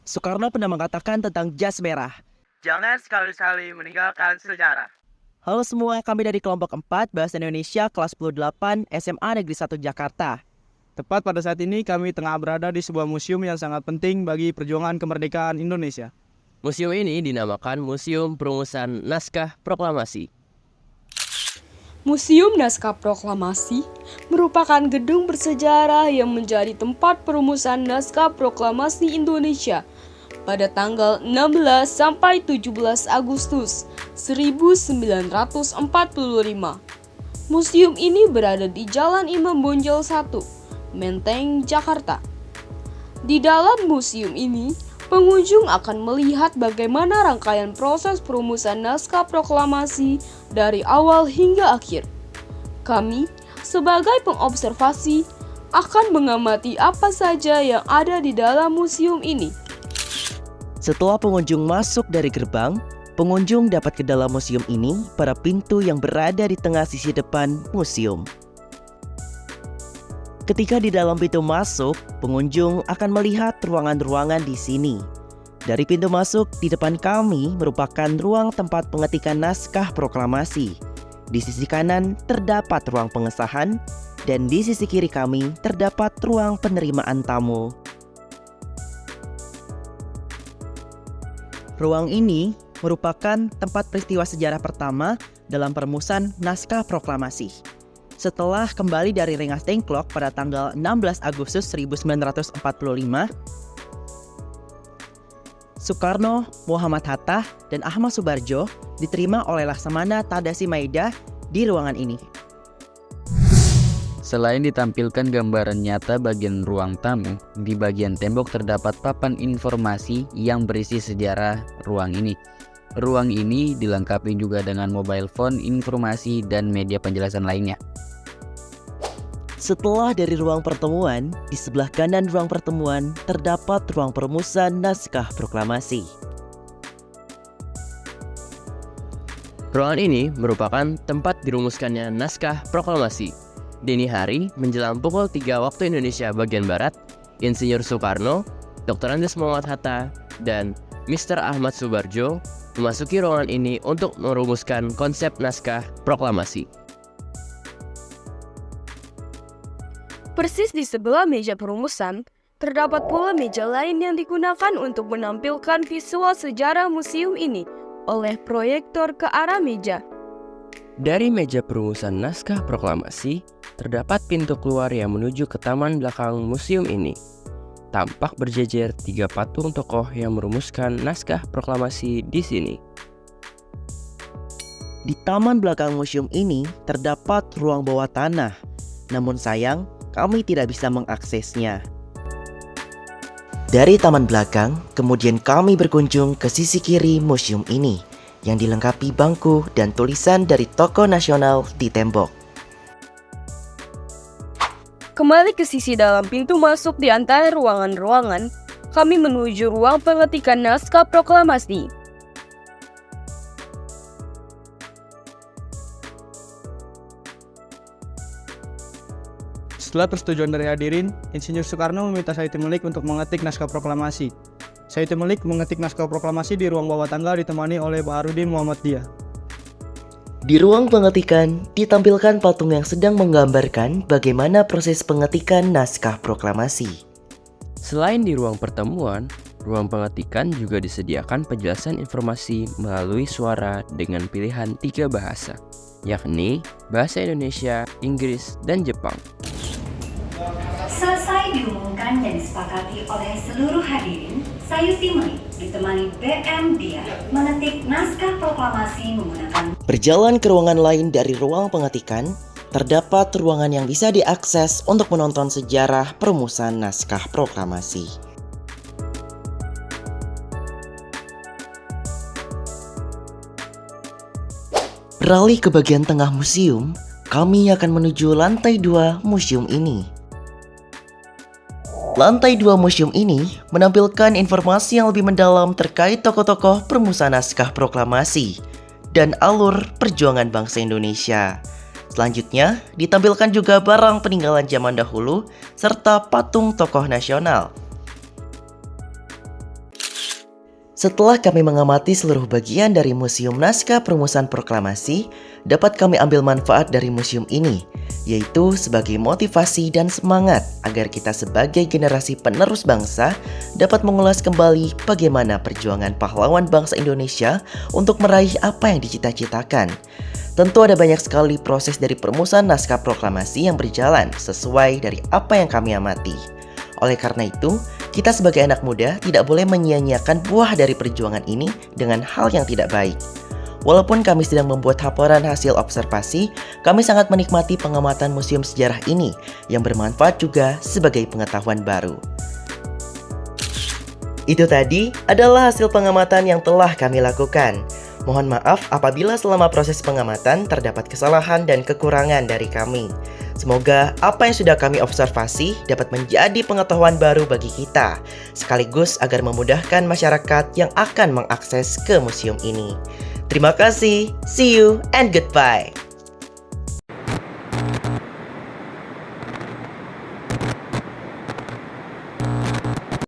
Soekarno pernah mengatakan tentang jas merah. Jangan sekali-sekali meninggalkan sejarah. Halo semua, kami dari kelompok 4 Bahasa Indonesia kelas 10-8 SMA Negeri 1 Jakarta. Tepat pada saat ini kami tengah berada di sebuah museum yang sangat penting bagi perjuangan kemerdekaan Indonesia. Museum ini dinamakan Museum Perumusan Naskah Proklamasi. Museum Naskah Proklamasi merupakan gedung bersejarah yang menjadi tempat perumusan naskah proklamasi Indonesia pada tanggal 16 sampai 17 Agustus 1945. Museum ini berada di Jalan Imam Bonjol 1, Menteng, Jakarta. Di dalam museum ini, pengunjung akan melihat bagaimana rangkaian proses perumusan naskah proklamasi dari awal hingga akhir. Kami, sebagai pengobservasi, akan mengamati apa saja yang ada di dalam museum ini. Setelah pengunjung masuk dari gerbang, pengunjung dapat ke dalam museum ini pada pintu yang berada di tengah sisi depan museum. Ketika di dalam pintu masuk, pengunjung akan melihat ruangan-ruangan di sini. Dari pintu masuk di depan kami merupakan ruang tempat pengetikan naskah proklamasi. Di sisi kanan terdapat ruang pengesahan, dan di sisi kiri kami terdapat ruang penerimaan tamu. Ruang ini merupakan tempat peristiwa sejarah pertama dalam perumusan naskah proklamasi. Setelah kembali dari Rengas Dengklok pada tanggal 16 Agustus 1945, Soekarno, Muhammad Hatta, dan Ahmad Subarjo diterima oleh Laksamana Tadasi Maeda di ruangan ini. Selain ditampilkan gambaran nyata bagian ruang tamu, di bagian tembok terdapat papan informasi yang berisi sejarah ruang ini. Ruang ini dilengkapi juga dengan mobile phone, informasi, dan media penjelasan lainnya. Setelah dari ruang pertemuan, di sebelah kanan ruang pertemuan terdapat ruang perumusan naskah proklamasi. Ruangan ini merupakan tempat dirumuskannya naskah proklamasi. Dini hari menjelang pukul 3 waktu Indonesia bagian Barat, Insinyur Soekarno, Dr. Andes Muhammad Hatta, dan Mr. Ahmad Subarjo memasuki ruangan ini untuk merumuskan konsep naskah proklamasi. Persis di sebelah meja perumusan, terdapat pula meja lain yang digunakan untuk menampilkan visual sejarah museum ini oleh proyektor ke arah meja. Dari meja perumusan naskah proklamasi, terdapat pintu keluar yang menuju ke taman belakang museum ini. Tampak berjejer 3 patung tokoh yang merumuskan naskah proklamasi di sini. Di taman belakang museum ini terdapat ruang bawah tanah, namun sayang kami tidak bisa mengaksesnya. Dari taman belakang, kemudian kami berkunjung ke sisi kiri museum ini yang dilengkapi bangku dan tulisan dari tokoh nasional di tembok. Kembali ke sisi dalam pintu masuk di antara ruangan-ruangan, kami menuju ruang pengetikan naskah proklamasi. Setelah persetujuan dari hadirin, Insinyur Soekarno meminta Sayyidu Melik untuk mengetik naskah proklamasi. Sayyidu Melik mengetik naskah proklamasi di ruang bawah tangga ditemani oleh Baharudin Muhammadiyah. Di ruang pengetikan ditampilkan patung yang sedang menggambarkan bagaimana proses pengetikan naskah proklamasi. Selain di ruang pertemuan, ruang pengetikan juga disediakan penjelasan informasi melalui suara dengan pilihan 3 bahasa, yakni bahasa Indonesia, Inggris, dan Jepang. Selesai diumumkan dan disepakati oleh seluruh hadirin, Sayuti Melik ditemani BM Dia mengetik naskah proklamasi menggunakan. Berjalan ke ruangan lain dari ruang pengetikan, terdapat ruangan yang bisa diakses untuk menonton sejarah perumusan naskah proklamasi. Beralih ke bagian tengah museum, kami akan menuju lantai 2 museum ini. Lantai 2 museum ini menampilkan informasi yang lebih mendalam terkait tokoh-tokoh perumusan naskah proklamasi dan alur perjuangan bangsa Indonesia. Selanjutnya, ditampilkan juga barang peninggalan zaman dahulu serta patung tokoh nasional. Setelah kami mengamati seluruh bagian dari Museum Naskah Perumusan Proklamasi, dapat kami ambil manfaat dari museum ini, yaitu sebagai motivasi dan semangat agar kita sebagai generasi penerus bangsa dapat mengulas kembali bagaimana perjuangan pahlawan bangsa Indonesia untuk meraih apa yang dicita-citakan. Tentu ada banyak sekali proses dari perumusan naskah proklamasi yang berjalan sesuai dari apa yang kami amati. Oleh karena itu, kita sebagai anak muda tidak boleh menyia-nyiakan buah dari perjuangan ini dengan hal yang tidak baik. Walaupun kami sedang membuat laporan hasil observasi, kami sangat menikmati pengamatan museum sejarah ini yang bermanfaat juga sebagai pengetahuan baru. Itu tadi adalah hasil pengamatan yang telah kami lakukan. Mohon maaf apabila selama proses pengamatan terdapat kesalahan dan kekurangan dari kami. Semoga apa yang sudah kami observasi dapat menjadi pengetahuan baru bagi kita, sekaligus agar memudahkan masyarakat yang akan mengakses ke museum ini. Terima kasih, see you, and goodbye.